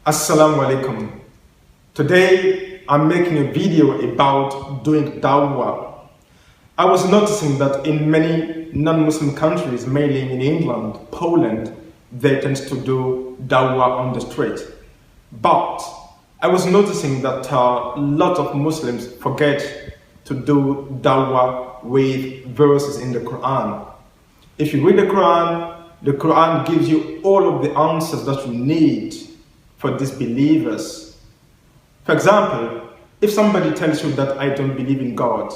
Assalamu alaikum. Today I'm making a video about doing Dawah. I was noticing that in many non-Muslim countries, mainly in England, Poland, they tend to do Dawah on the street. But I was noticing that a lot of Muslims forget to do Dawah with verses in the Quran. If you read the Quran gives you all of the answers that you need for disbelievers. For example, if somebody tells you that I don't believe in God,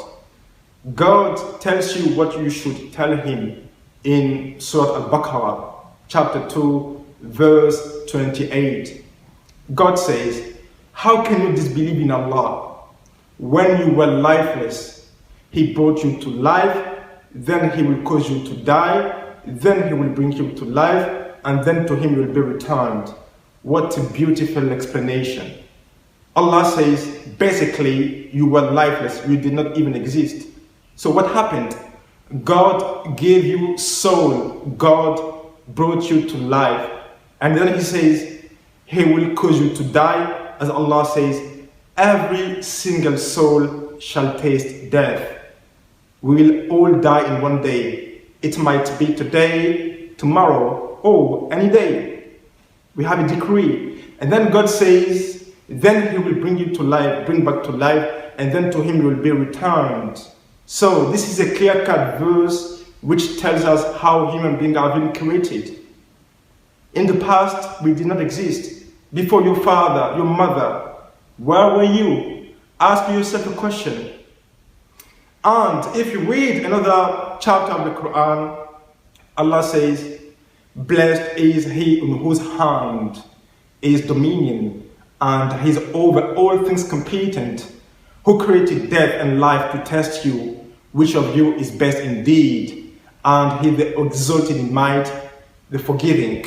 God tells you what you should tell him in Surah Al-Baqarah, chapter 2, verse 28. God says, how can you disbelieve in Allah? When you were lifeless, He brought you to life, then He will cause you to die, then He will bring you to life, and then to Him you will be returned. What a beautiful explanation. Allah says, basically, you were lifeless, you did not even exist. So what happened? God gave you soul, God brought you to life. And then He says, He will cause you to die. As Allah says, every single soul shall taste death. We will all die in one day. It might be today, tomorrow, or any day. We have a decree. And then God says, then He will bring you to life, bring back to life, and then to Him you will be returned. So this is a clear-cut verse which tells us how human beings have been created. In the past, we did not exist. Before your father, your mother, where were you? Ask yourself a question. And if you read another chapter of the Quran, Allah says, blessed is he in whose hand is dominion, and he is over all things competent, who created death and life to test you, which of you is best indeed, and he the exalted in might, the forgiving,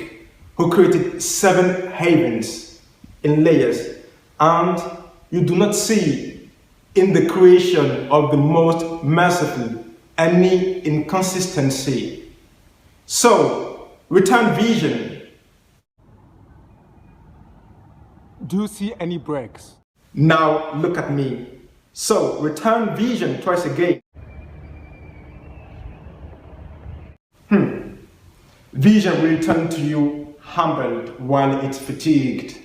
who created 7 heavens in layers, and you do not see in the creation of the most merciful any inconsistency. So, return vision. Do you see any breaks? Now look at me. So, return vision twice again. Vision will return to you humbled while it's fatigued.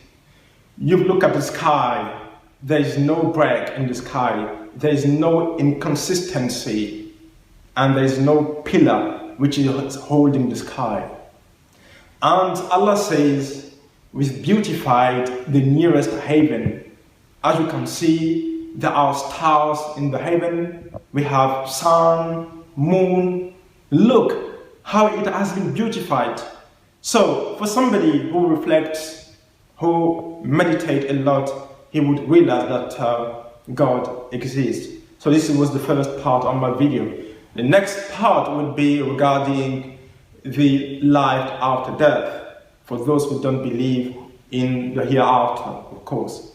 You look at the sky, there is no break in the sky, there is no inconsistency, and there is no pillar which is holding the sky. And Allah says, we've beautified the nearest heaven. As you can see, there are stars in the heaven, we have sun, moon. Look how it has been beautified. So for somebody who reflects, who meditates a lot, he would realize that God exists. So this was the first part of my video. The next part would be regarding the life after death, for those who don't believe in the hereafter, of course.